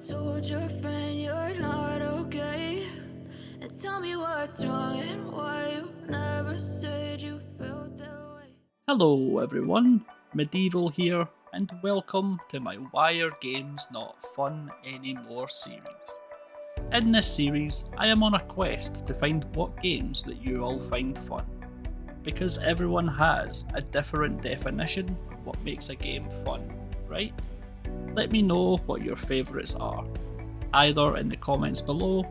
told your friend you're not okay? And tell me what's wrong and why you never said you felt that way. Hello everyone, Medieval here, and welcome to my Why Are Games Not Fun Anymore series. In this series, I am on a quest to find what games that you all find fun, because everyone has a different definition of what makes a game fun, right? Let me know what your favourites are, either in the comments below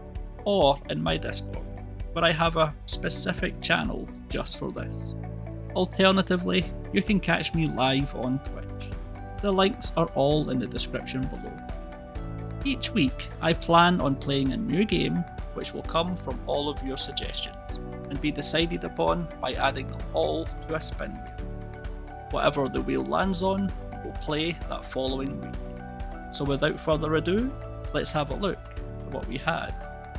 or in my Discord, where I have a specific channel just for this. Alternatively, you can catch me live on Twitch. The links are all in the description below. Each week, I plan on playing a new game which will come from all of your suggestions and be decided upon by adding them all to a spin wheel. Whatever the wheel lands on, we'll play that following week. So without further ado, let's have a look at what we had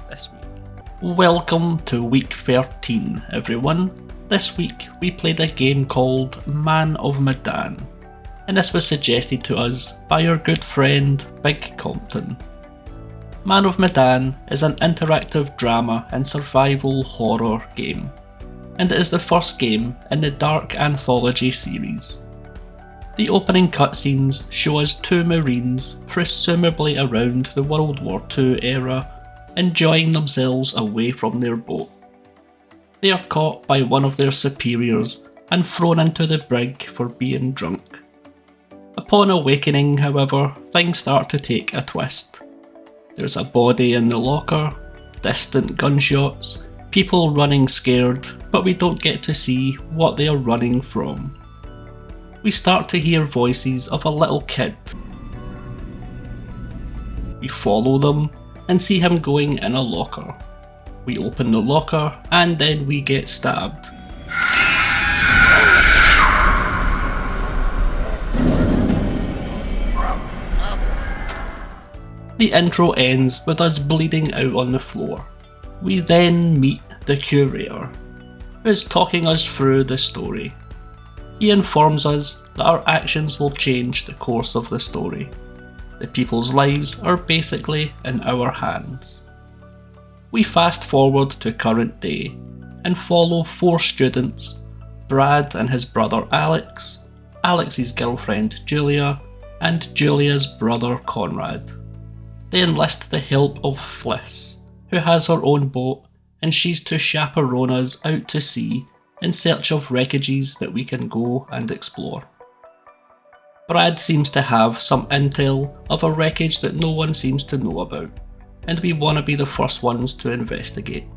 this week. Welcome to week 13, everyone. This week we played a game called Man of Medan, and this was suggested to us by our good friend Big Compton. Man of Medan is an interactive drama and survival horror game, and it is the first game in the Dark Anthology series. The opening cutscenes show us two Marines, presumably around the World War II era, enjoying themselves away from their boat. They are caught by one of their superiors and thrown into the brig for being drunk. Upon awakening, however, things start to take a twist. There's a body in the locker, distant gunshots, people running scared, but we don't get to see what they are running from. We start to hear voices of a little kid. We follow them and see him going in a locker. We open the locker and then we get stabbed. The intro ends with us bleeding out on the floor. We then meet the curator, who is talking us through the story. He informs us that our actions will change the course of the story. The people's lives are basically in our hands. We fast forward to current day and follow four students: Brad and his brother Alex, Alex's girlfriend Julia, and Julia's brother Conrad. They enlist the help of Fliss, who has her own boat, and she's to chaperone us out to sea in search of wreckages that we can go and explore. Brad seems to have some intel of a wreckage that no one seems to know about, and we want to be the first ones to investigate.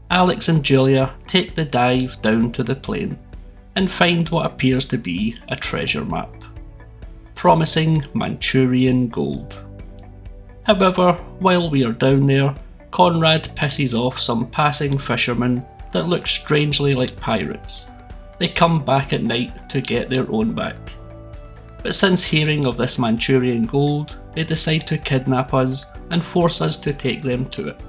Alex and Julia take the dive down to the plane and find what appears to be a treasure map, promising Manchurian gold. However, while we are down there, Conrad pisses off some passing fishermen that look strangely like pirates. They come back at night to get their own back. But since hearing of this Manchurian gold, they decide to kidnap us and force us to take them to it.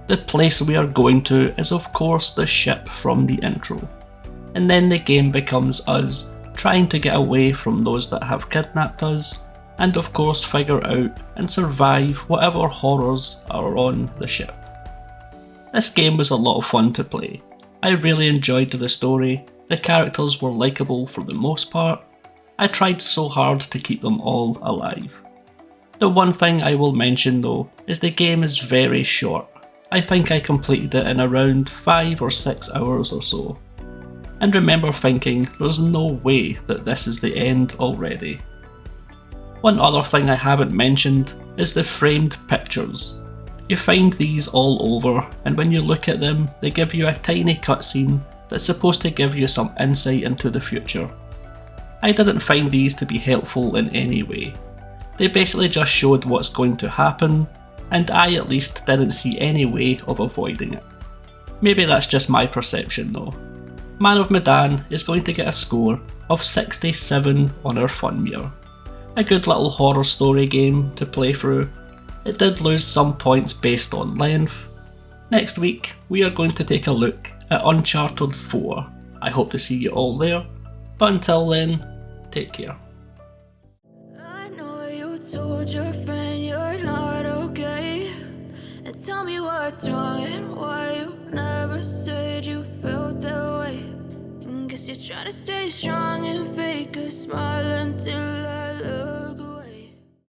The place we are going to is of course the ship from the intro, and then the game becomes us trying to get away from those that have kidnapped us, and of course figure out and survive whatever horrors are on the ship. This game was a lot of fun to play. I really enjoyed the story, the characters were likeable for the most part. I tried so hard to keep them all alive. The one thing I will mention though is the game is very short. I think I completed it in around 5 or 6 hours or so, and remember thinking there's no way that this is the end already. One other thing I haven't mentioned is the framed pictures. You find these all over, and when you look at them, they give you a tiny cutscene that's supposed to give you some insight into the future. I didn't find these to be helpful in any way. They basically just showed what's going to happen, and I at least didn't see any way of avoiding it. Maybe that's just my perception though. Man of Medan is going to get a score of 67 on our fun meter. A good little horror story game to play through. It did lose some points based on length. Next week, we are going to take a look at Uncharted 4. I hope to see you all there, but until then, take care. I know you told your friend you're not okay. And tell me what's wrong and why you never said you felt that way. And guess you're trying to stay strong and fake a smile at